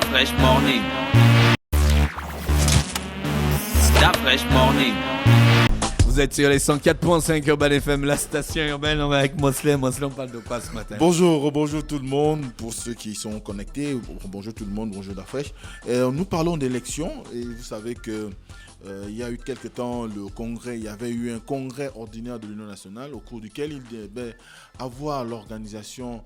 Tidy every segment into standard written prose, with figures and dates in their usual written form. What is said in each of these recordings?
Fresh Morning. Fresh Morning. Vous êtes sur les 104.5 Urban FM, la station urbaine. On va avec Moslem. Moslem, on parle de quoi ce matin? Bonjour tout le monde, pour ceux qui sont connectés. Bonjour tout le monde, bonjour Dafresh. Nous parlons d'élections et vous savez que il y a eu quelque temps il y avait eu un congrès ordinaire de l'Union nationale au cours duquel il devait avoir l'organisation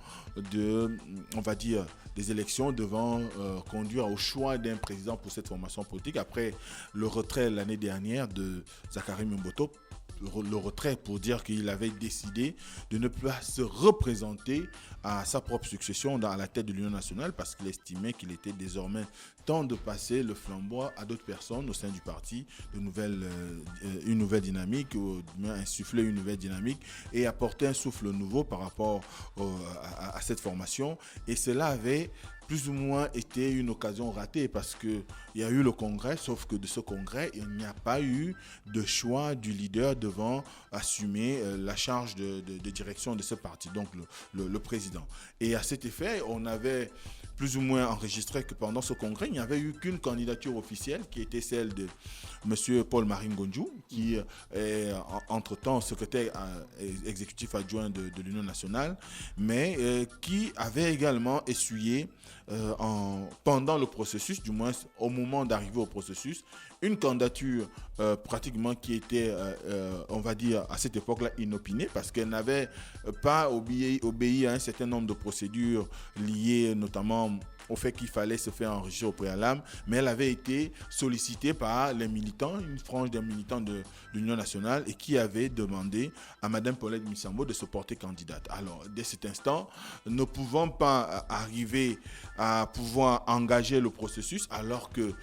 des élections devant conduire au choix d'un président pour cette formation politique après le retrait l'année dernière de Zachary Mimboto. Le retrait pour dire qu'il avait décidé de ne pas se représenter à sa propre succession à la tête de l'Union nationale parce qu'il estimait qu'il était désormais temps de passer le flambeau à d'autres personnes au sein du parti, une nouvelle dynamique, ou insuffler une nouvelle dynamique et apporter un souffle nouveau par rapport à cette formation. Et cela avait plus ou moins été une occasion ratée parce qu'il y a eu le congrès, sauf que de ce congrès, il n'y a pas eu de choix du leader devant assumer la charge de direction de ce parti, donc le président. Et à cet effet, on avait plus ou moins enregistré que pendant ce congrès, il n'y avait eu qu'une candidature officielle qui était celle de M. Paul-Marie Ngonjou, qui est entre-temps secrétaire exécutif adjoint de l'Union nationale, mais qui avait également essuyé pendant le processus, du moins au moment d'arriver au processus, une candidature pratiquement qui était, on va dire, à cette époque-là inopinée parce qu'elle n'avait pas obéi à un certain nombre de procédures liées notamment au fait qu'il fallait se faire enregistrer au préalable, mais elle avait été sollicitée par les militants, une frange des militants de l'Union nationale et qui avait demandé à Mme Paulette Missambo de se porter candidate. Alors, dès cet instant, ne pouvant pas arriver à pouvoir engager le processus alors qu'il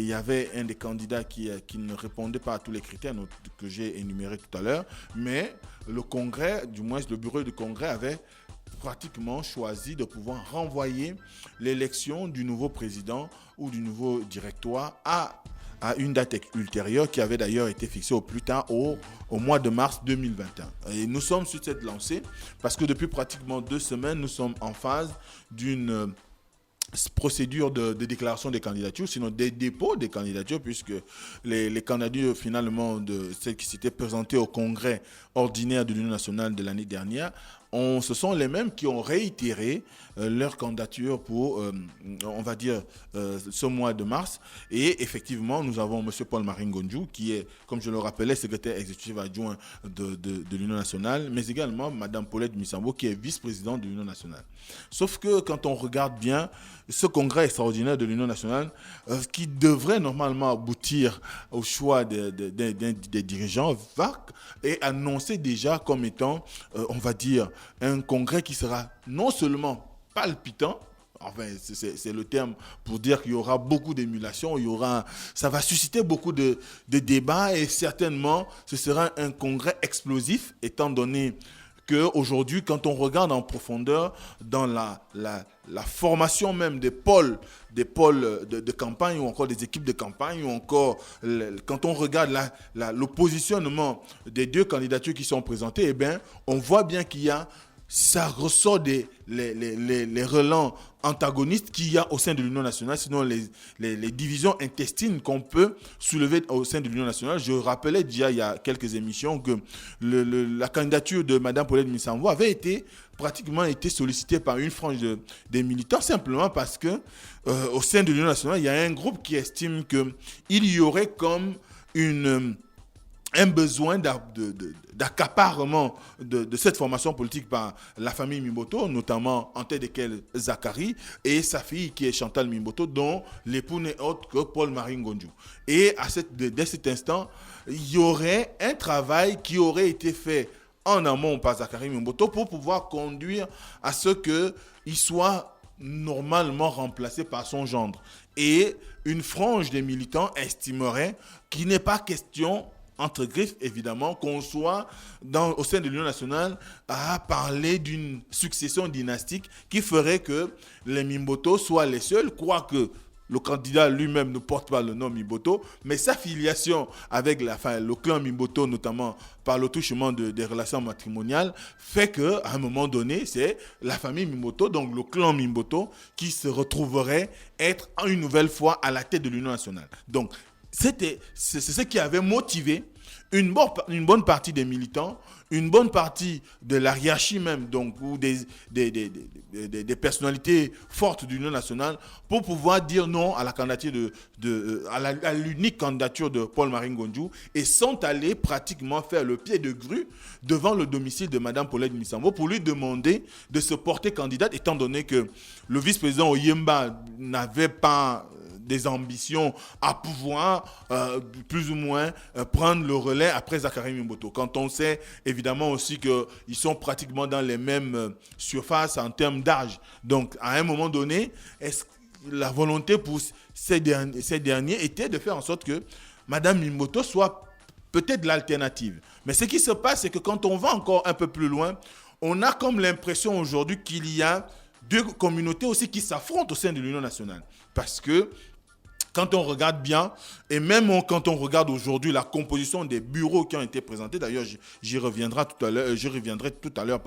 y avait un des candidats qui ne répondait pas à tous les critères que j'ai énumérés tout à l'heure, mais le Congrès, du moins le bureau du Congrès avait pratiquement choisi de pouvoir renvoyer l'élection du nouveau président ou du nouveau directoire à une date ultérieure qui avait d'ailleurs été fixée au plus tard au mois de mars 2021. Et nous sommes sur cette lancée parce que depuis pratiquement 2 semaines, nous sommes en phase d'une procédure de déclaration des candidatures, sinon des dépôts des candidatures, puisque les candidatures finalement de celles qui s'étaient présentées au congrès ordinaire de l'Union nationale de l'année dernière, ce sont les mêmes qui ont réitéré leur candidature pour, on va dire, ce mois de mars. Et effectivement, nous avons M. Paul-Marie Ngonjou, qui est, comme je le rappelais, secrétaire exécutif adjoint de l'Union nationale, mais également Mme Paulette Missambo, qui est vice-présidente de l'Union nationale. Sauf que quand on regarde bien ce congrès extraordinaire de l'Union nationale, qui devrait normalement aboutir au choix des dirigeants, est annoncé déjà comme étant, on va dire, un congrès qui sera non seulement palpitant, enfin c'est le terme pour dire qu'il y aura beaucoup d'émulation, ça va susciter beaucoup de débats et certainement ce sera un congrès explosif étant donné qu'aujourd'hui, quand on regarde en profondeur dans la formation même des pôles de campagne ou encore des équipes de campagne ou encore quand on regarde le positionnement des 2 candidatures qui sont présentées, eh bien, on voit bien ça ressort les relents antagonistes qu'il y a au sein de l'Union nationale, sinon les divisions intestines qu'on peut soulever au sein de l'Union nationale. Je rappelais déjà il y a quelques émissions que la candidature de Mme Paulette Missambo avait pratiquement été sollicitée par une frange des militants simplement parce que au sein de l'Union nationale, il y a un groupe qui estime qu'il y aurait comme un besoin d'accaparement de cette formation politique par la famille Mimboto, notamment en tête desquels Zachary et sa fille qui est Chantal Mimboto, dont l'époux n'est autre que Paul-Marie Ngonjou. Et dès cet instant, il y aurait un travail qui aurait été fait en amont par Zachary Mimboto pour pouvoir conduire à ce qu'il soit normalement remplacé par son gendre. Et une frange des militants estimerait qu'il n'est pas question, entre griffes évidemment, qu'on soit au sein de l'Union nationale à parler d'une succession dynastique qui ferait que les Mimboto soient les seuls, quoique le candidat lui-même ne porte pas le nom Mimboto, mais sa filiation avec le clan Mimboto, notamment par le touchement des relations matrimoniales, fait qu'à un moment donné, c'est la famille Mimboto, donc le clan Mimboto, qui se retrouverait être une nouvelle fois à la tête de l'Union nationale. Donc, c'est ce qui avait motivé une bonne partie des militants, une bonne partie de la hiérarchie même, donc, ou des personnalités fortes de l'Union nationale, pour pouvoir dire non à la candidature à l'unique candidature de Paul-Marie Ngonjou, et sont allés pratiquement faire le pied de grue devant le domicile de Mme Paulette Misambo pour lui demander de se porter candidate, étant donné que le vice-président Oyemba n'avait pas des ambitions à pouvoir plus ou moins prendre le relais après Zakari Mimboto. Quand on sait évidemment aussi qu'ils sont pratiquement dans les mêmes surfaces en termes d'âge. Donc à un moment donné, la volonté pour ces derniers était de faire en sorte que Mme Mimboto soit peut-être l'alternative. Mais ce qui se passe, c'est que quand on va encore un peu plus loin, on a comme l'impression aujourd'hui qu'il y a deux communautés aussi qui s'affrontent au sein de l'Union nationale. Parce que quand on regarde bien, et même quand on regarde aujourd'hui la composition des bureaux qui ont été présentés, d'ailleurs j'y reviendrai tout à l'heure,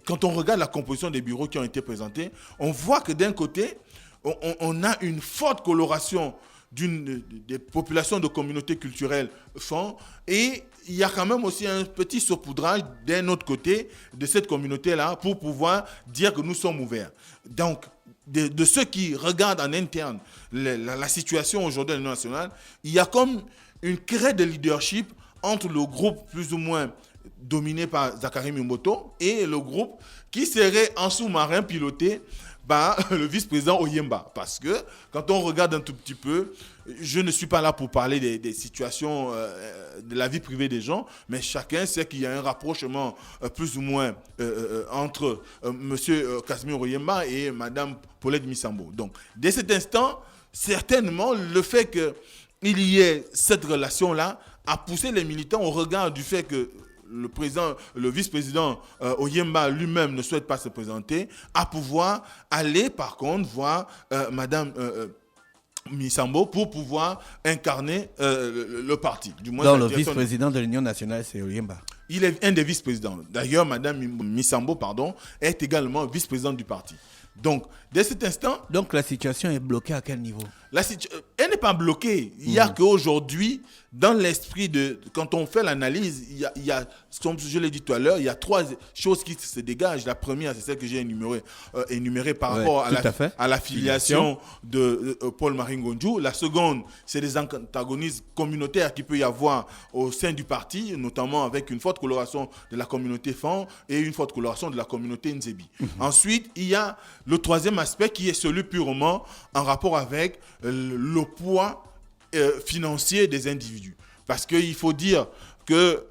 quand on regarde la composition des bureaux qui ont été présentés, on voit que d'un côté, on a une forte coloration des populations de communautés culturelles font, et il y a quand même aussi un petit saupoudrage d'un autre côté de cette communauté-là pour pouvoir dire que nous sommes ouverts. Donc, de ceux qui regardent en interne la situation aujourd'hui à l'Union nationale, il y a comme une querelle de leadership entre le groupe plus ou moins dominé par Zakari Mimboto et le groupe qui serait en sous-marin piloté par le vice-président Oyemba. Parce que quand on regarde un tout petit peu, je ne suis pas là pour parler des situations de la vie privée des gens, mais chacun sait qu'il y a un rapprochement plus ou moins entre M. Casimir Oyemba et Mme Paulette Misambo. Donc, dès cet instant, certainement, le fait qu'il y ait cette relation-là a poussé les militants au regard du fait que le vice-président Oyemba lui-même ne souhaite pas se présenter, à pouvoir aller par contre voir Mme Misambo pour pouvoir incarner le parti. Du moins, donc le vice-président de l'Union nationale, c'est Oyemba. Il est un des vice-présidents. D'ailleurs, Mme Misambo est également vice-présidente du parti. Donc, dès cet instant... Donc la situation est bloquée à quel niveau ? Elle n'est pas bloquée. Il n'y a qu'aujourd'hui, dans l'esprit quand on fait l'analyse, il y a, comme je l'ai dit tout à l'heure, il y a trois choses qui se dégagent. La première, c'est celle que j'ai énumérée par rapport à la filiation de Paul-Marie Ngonjou. La seconde, c'est des antagonismes communautaires qu'il peut y avoir au sein du parti, notamment avec une forte coloration de la communauté Fan et une forte coloration de la communauté Nzebi. Ensuite, il y a le troisième aspect qui est celui purement en rapport avec le poids financier des individus. Parce qu'il faut dire que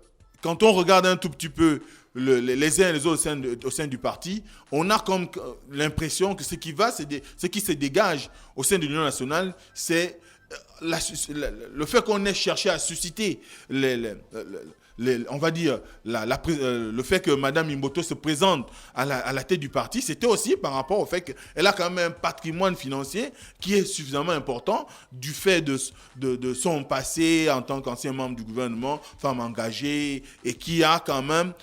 quand on regarde un tout petit peu les uns et les autres au sein du parti, on a comme l'impression que ce qui se dégage au sein de l'Union nationale, c'est le fait qu'on ait cherché à susciter on va dire, le fait que Mme Mimboto se présente à la tête du parti, c'était aussi par rapport au fait qu'elle a quand même un patrimoine financier qui est suffisamment important du fait de son passé en tant qu'ancien membre du gouvernement, femme engagée, et qui a quand même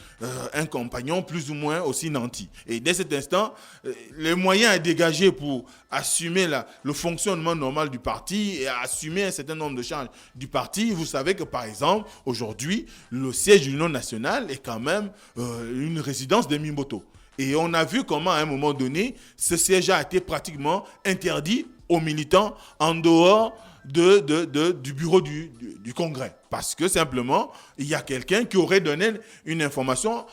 un compagnon plus ou moins aussi nanti. Et dès cet instant, les moyens à dégager pour assumer le fonctionnement normal du parti et assumer un certain nombre de charges du parti, vous savez que par exemple, aujourd'hui, le siège de l'Union nationale est quand même une résidence de Mimboto. Et on a vu comment, à un moment donné, ce siège a été pratiquement interdit aux militants en dehors du bureau du Congrès. Parce que simplement, il y a quelqu'un qui aurait donné une information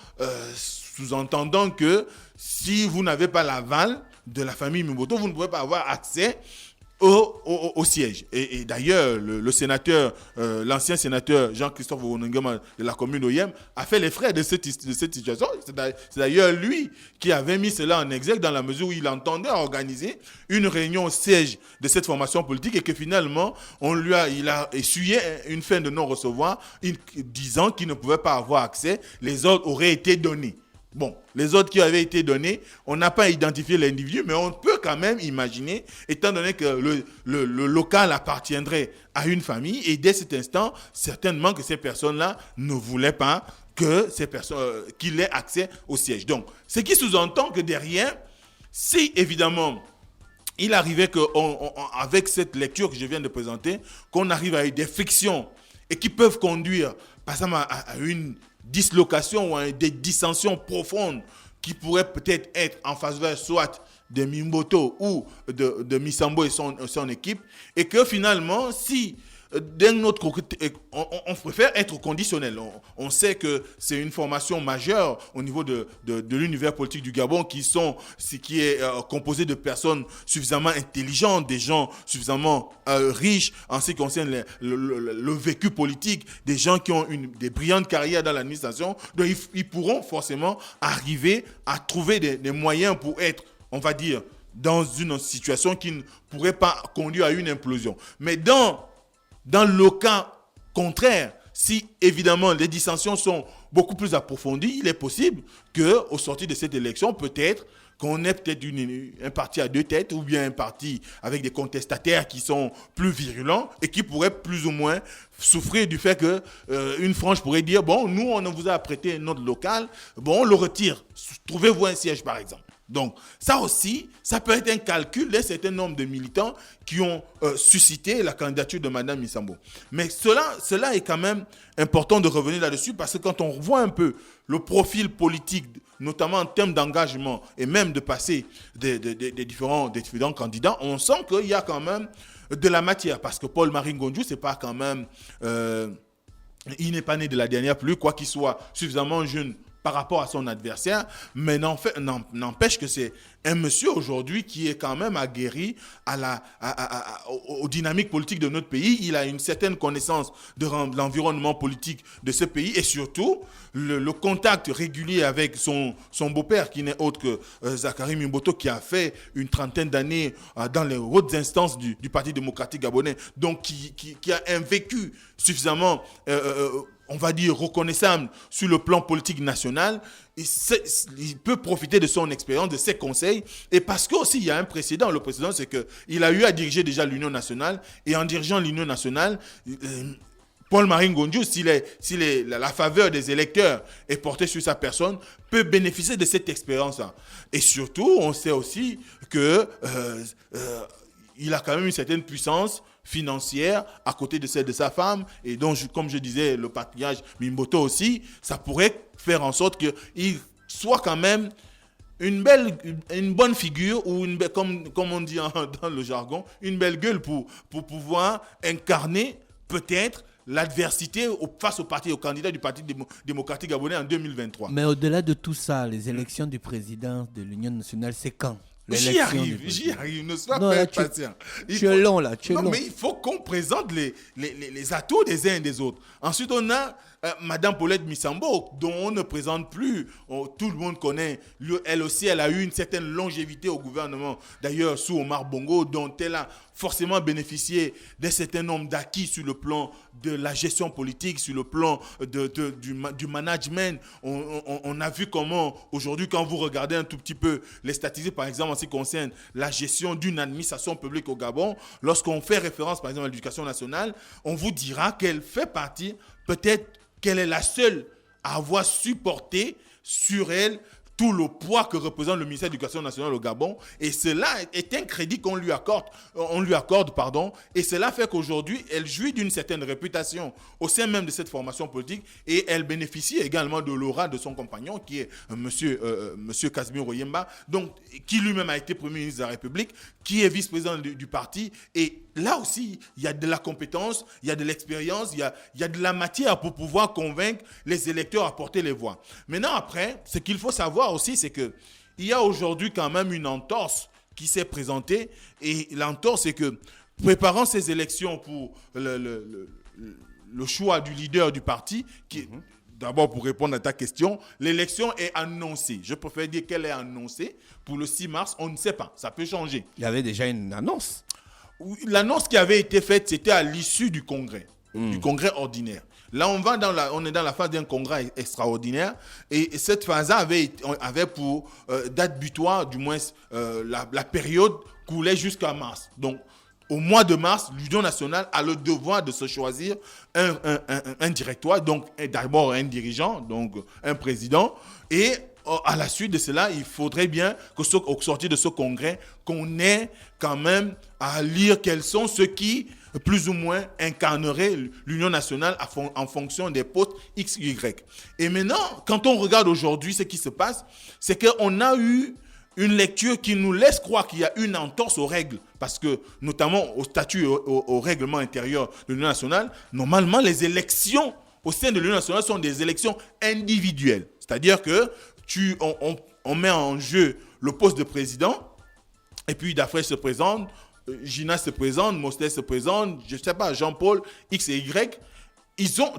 sous-entendant que si vous n'avez pas l'aval de la famille Mimboto, vous ne pouvez pas avoir accès au siège. Et d'ailleurs, le sénateur, l'ancien sénateur Jean-Christophe Wonengema de la commune d'Oyem a fait les frais de cette situation. C'est d'ailleurs lui qui avait mis cela en exergue dans la mesure où il entendait organiser une réunion au siège de cette formation politique et que finalement, il a essuyé une fin de non-recevoir disant qu'il ne pouvait pas avoir accès. Les ordres auraient été donnés. Bon, les ordres qui avaient été donnés, on n'a pas identifié l'individu, mais on peut peut quand même imaginer, étant donné que le local appartiendrait à une famille, et dès cet instant, certainement que ces personnes-là ne voulaient pas que ces personnes, qu'il ait accès au siège. Donc, ce qui sous-entend que derrière, si évidemment il arrivait avec cette lecture que je viens de présenter, qu'on arrive à des frictions et qui peuvent conduire, par exemple, à une dislocation ou à des dissensions profondes qui pourraient peut-être être en faveur soit de Mimboto ou de Misambo et son équipe, et que finalement, si d'un autre côté, on préfère être conditionnel. On sait que c'est une formation majeure au niveau de l'univers politique du Gabon qui est composé de personnes suffisamment intelligentes, des gens suffisamment riches en ce qui concerne le vécu politique, des gens qui ont des brillantes carrières dans l'administration. Donc ils pourront forcément arriver à trouver des moyens pour être, on va dire, dans une situation qui ne pourrait pas conduire à une implosion. Mais dans le cas contraire, si évidemment les dissensions sont beaucoup plus approfondies, il est possible qu'au sortir de cette élection, peut-être qu'on ait peut-être un parti à deux têtes ou bien un parti avec des contestataires qui sont plus virulents et qui pourraient plus ou moins souffrir du fait qu'une frange pourrait dire « Bon, nous, on vous a prêté notre local, bon, on le retire. Trouvez-vous un siège, par exemple. » Donc, ça aussi, ça peut être un calcul d'un certain nombre de militants qui ont suscité la candidature de Mme Misambo. Mais cela est quand même important de revenir là-dessus parce que quand on revoit un peu le profil politique, notamment en termes d'engagement et même de passer des différents candidats, on sent qu'il y a quand même de la matière. Parce que Paul-Marie Ngondiou, c'est pas quand même... il n'est pas né de la dernière pluie, quoi qu'il soit suffisamment jeune par rapport à son adversaire, mais n'empêche que c'est un monsieur aujourd'hui qui est quand même aguerri aux dynamiques politiques de notre pays. Il a une certaine connaissance de l'environnement politique de ce pays et surtout le contact régulier avec son beau-père qui n'est autre que Zakari Mimboto, qui a fait une trentaine d'années dans les hautes instances du Parti démocratique gabonais, donc qui a un vécu suffisamment on va dire, reconnaissable sur le plan politique national. Il peut profiter de son expérience, de ses conseils. Et parce qu'aussi, il y a un précédent. Le précédent, c'est qu'il a eu à diriger déjà l'Union nationale. Et en dirigeant l'Union nationale, Paul-Marie Ngondiou, si la faveur des électeurs est portée sur sa personne, peut bénéficier de cette expérience-là. Et surtout, on sait aussi qu'il a quand même une certaine puissance financière à côté de celle de sa femme, et donc comme je disais, le patriarche Mimboto aussi, ça pourrait faire en sorte qu'il soit quand même une bonne figure, ou comme on dit dans le jargon, une belle gueule pour pouvoir incarner peut-être l'adversité face au candidat du Parti démocratique gabonais en 2023. Mais au-delà de tout ça, les élections du président de l'Union nationale, c'est quand? J'y arrive, ne sois pas patient. Tu es long là, mais il faut qu'on présente les atouts des uns et des autres. Ensuite, on a Madame Paulette Misambo, dont on ne présente plus, tout le monde connaît. Elle aussi, elle a eu une certaine longévité au gouvernement. D'ailleurs, sous Omar Bongo, dont elle a forcément bénéficié d'un certain nombre d'acquis sur le plan de la gestion politique, sur le plan du management. On a vu comment, aujourd'hui, quand vous regardez un tout petit peu les statistiques, par exemple, en ce qui concerne la gestion d'une administration publique au Gabon, lorsqu'on fait référence, par exemple, à l'éducation nationale, on vous dira qu'elle fait partie, peut-être qu'elle est la seule à avoir supporté sur elle tout le poids que représente le ministère de l'Éducation nationale au Gabon. Et cela est un crédit qu'on lui accorde, et cela fait qu'aujourd'hui, elle jouit d'une certaine réputation au sein même de cette formation politique, et elle bénéficie également de l'aura de son compagnon, qui est monsieur Casimir Oyemba, donc, qui lui-même a été Premier ministre de la République, qui est vice-président du parti. Et là aussi, il y a de la compétence, il y a de l'expérience, il y a de la matière pour pouvoir convaincre les électeurs à porter les voix. Maintenant, après, ce qu'il faut savoir aussi, c'est qu'il y a aujourd'hui quand même une entorse qui s'est présentée. Et l'entorse, c'est que, préparant ces élections pour le choix du leader du parti, d'abord, pour répondre à ta question, l'élection est annoncée. Je préfère dire qu'elle est annoncée pour le 6 mars. On ne sait pas. Ça peut changer. Il y avait déjà une annonce. L'annonce qui avait été faite, c'était à l'issue du congrès ordinaire. Là, on est dans la phase d'un congrès extraordinaire et cette phase avait pour date butoir, du moins la période coulait jusqu'à mars. Donc, au mois de mars, l'Union nationale a le devoir de se choisir un directoire, donc d'abord un dirigeant, donc un président, et à la suite de cela, il faudrait bien qu'au sortir de ce congrès, qu'on ait quand même à lire quels sont ceux qui, plus ou moins, incarneraient l'Union nationale en fonction des postes X, Y. Et maintenant, quand on regarde aujourd'hui ce qui se passe, c'est qu'on a eu une lecture qui nous laisse croire qu'il y a une entorse aux règles. Parce que, notamment au statut et au règlement intérieur de l'Union nationale, normalement, les élections au sein de l'Union nationale sont des élections individuelles. C'est-à-dire que on met en jeu le poste de président, et puis Dafresh se présente, Gina se présente, Mostel se présente, je ne sais pas, Jean-Paul, X et Y.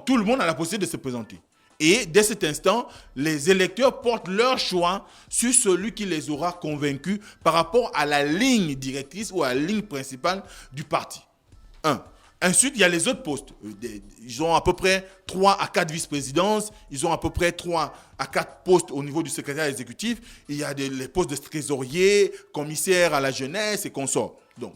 Tout le monde a la possibilité de se présenter. Et dès cet instant, les électeurs portent leur choix sur celui qui les aura convaincus par rapport à la ligne directrice ou à la ligne principale du parti. Ensuite, il y a les autres postes. Ils ont à peu près 3 à 4 vice-présidences. Ils ont à peu près 3 à 4 postes au niveau du secrétaire exécutif. Il y a les postes de trésorier, commissaire à la jeunesse et consorts. Donc,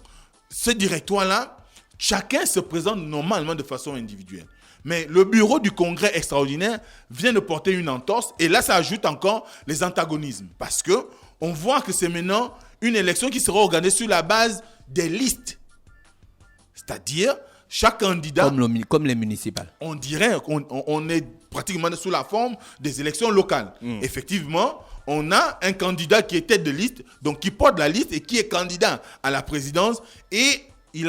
ce directoire-là, chacun se présente normalement de façon individuelle. Mais le bureau du congrès extraordinaire vient de porter une entorse. Et là, ça ajoute encore les antagonismes. Parce qu'on voit que c'est maintenant une élection qui sera organisée sur la base des listes. C'est-à-dire, chaque candidat... Comme les municipales. On dirait qu'on est pratiquement sous la forme des élections locales. Effectivement, on a un candidat qui est tête de liste, donc qui porte la liste et qui est candidat à la présidence. Et il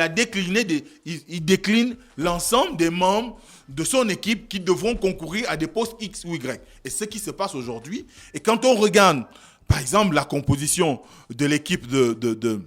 décline l'ensemble des membres de son équipe qui devront concourir à des postes X ou Y. Et ce qui se passe aujourd'hui, et quand on regarde, par exemple, la composition de l'équipe de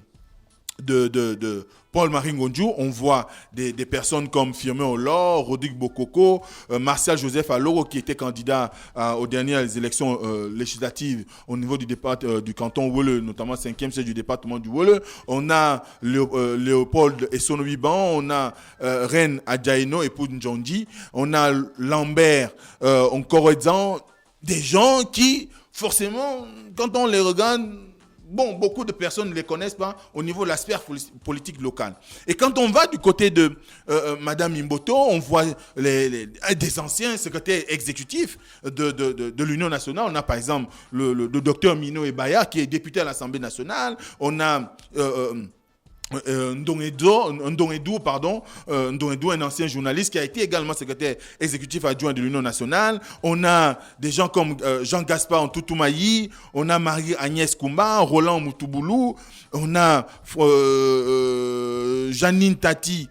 Paul-Marie Ngonjou, on voit des personnes comme Firmin Olor, Rodrigue Bokoko, Martial Joseph Aloro qui était candidat aux dernières élections législatives au niveau du canton Wole, notamment 5e siège du département du Wole. On a Léopold Essonoviban, on a Reine Adjaino, épouse Ndjondi, on a Lambert Onkoredzan, des gens qui, forcément, quand on les regarde, beaucoup de personnes ne les connaissent pas au niveau de la sphère politique locale. Et quand on va du côté de Madame Imboto, on voit des anciens secrétaires exécutifs de l'Union nationale. On a par exemple le docteur Mino Ebaya qui est député à l'Assemblée nationale. On a Ndongedou, un ancien journaliste qui a été également secrétaire exécutif adjoint de l'Union nationale. On a des gens comme Jean-Gaspard Ntoutumayi, on a Marie-Agnès Koumba, Roland Moutouboulou, on a Janine Tati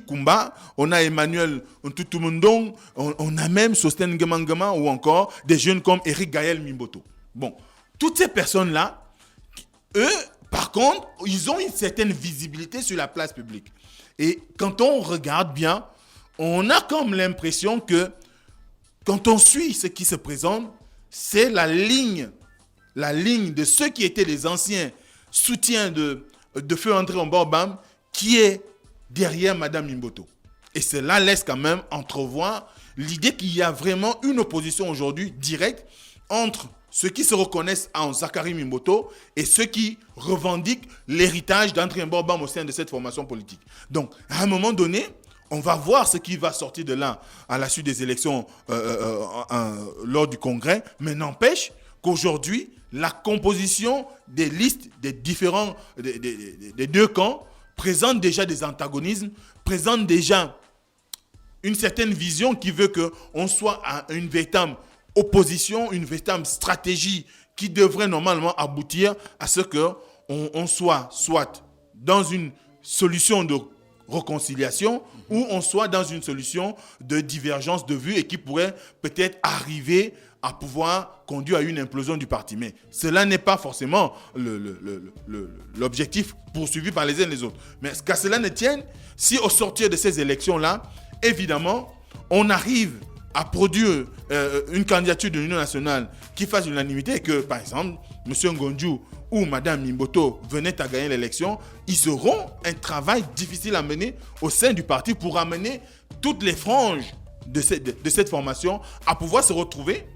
Koumba, on a Emmanuel Ntoutumundong, on a même Sosten Gemangema ou encore des jeunes comme Eric Gaël Mimboto. Toutes ces personnes-là, eux, par contre, ils ont une certaine visibilité sur la place publique. Et quand on regarde bien, on a comme l'impression que quand on suit ce qui se présente, c'est la ligne de ceux qui étaient les anciens soutiens de Feu André Ombarbam qui est derrière Madame Imboto. Et cela laisse quand même entrevoir l'idée qu'il y a vraiment une opposition aujourd'hui directe entre ceux qui se reconnaissent en Zakari Mimboto et ceux qui revendiquent l'héritage d'André Ombarbam au sein de cette formation politique. Donc, à un moment donné, on va voir ce qui va sortir de là à la suite des élections lors du congrès, mais n'empêche qu'aujourd'hui, la composition des listes des deux camps présente déjà des antagonismes, présente déjà une certaine vision qui veut qu'on soit à une véritable opposition, une véritable stratégie qui devrait normalement aboutir à ce qu'on soit dans une solution de réconciliation ou on soit dans une solution de divergence de vues et qui pourrait peut-être arriver à pouvoir conduire à une implosion du parti. Mais cela n'est pas forcément l'objectif poursuivi par les uns et les autres. Mais qu'à cela ne tienne, si au sortir de ces élections-là, évidemment, on arrive à produire une candidature de l'Union nationale qui fasse l'unanimité et que, par exemple, M. Ngonju ou Mme Mimboto venaient à gagner l'élection, ils auront un travail difficile à mener au sein du parti pour amener toutes les franges de cette formation à pouvoir se retrouver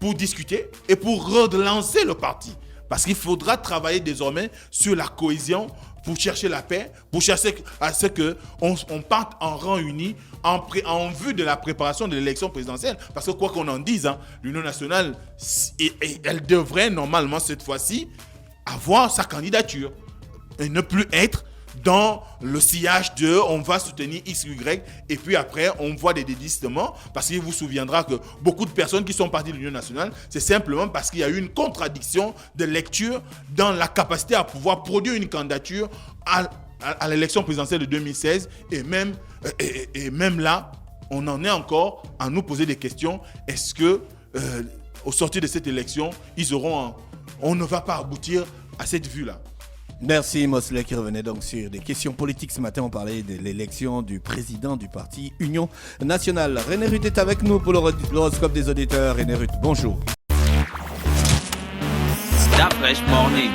pour discuter et pour relancer le parti. Parce qu'il faudra travailler désormais sur la cohésion pour chercher la paix, pour chercher à ce qu'on parte en rang uni en vue de la préparation de l'élection présidentielle. Parce que quoi qu'on en dise, l'Union nationale, elle devrait normalement cette fois-ci avoir sa candidature et ne plus être dans le sillage de on va soutenir X, Y et puis après on voit des désistements parce qu'il vous souviendra que beaucoup de personnes qui sont parties de l'Union nationale, c'est simplement parce qu'il y a eu une contradiction de lecture dans la capacité à pouvoir produire une candidature à l'élection présidentielle de 2016 et même là, on en est encore à nous poser des questions. Est-ce que au sortir de cette élection, on ne va pas aboutir à cette vue-là? Merci Mosley qui revenait donc sur des questions politiques. Ce matin, on parlait de l'élection du président du parti Union nationale. René Ruth est avec nous pour l'horoscope des auditeurs. René Ruth, bonjour. Start Fresh Morning.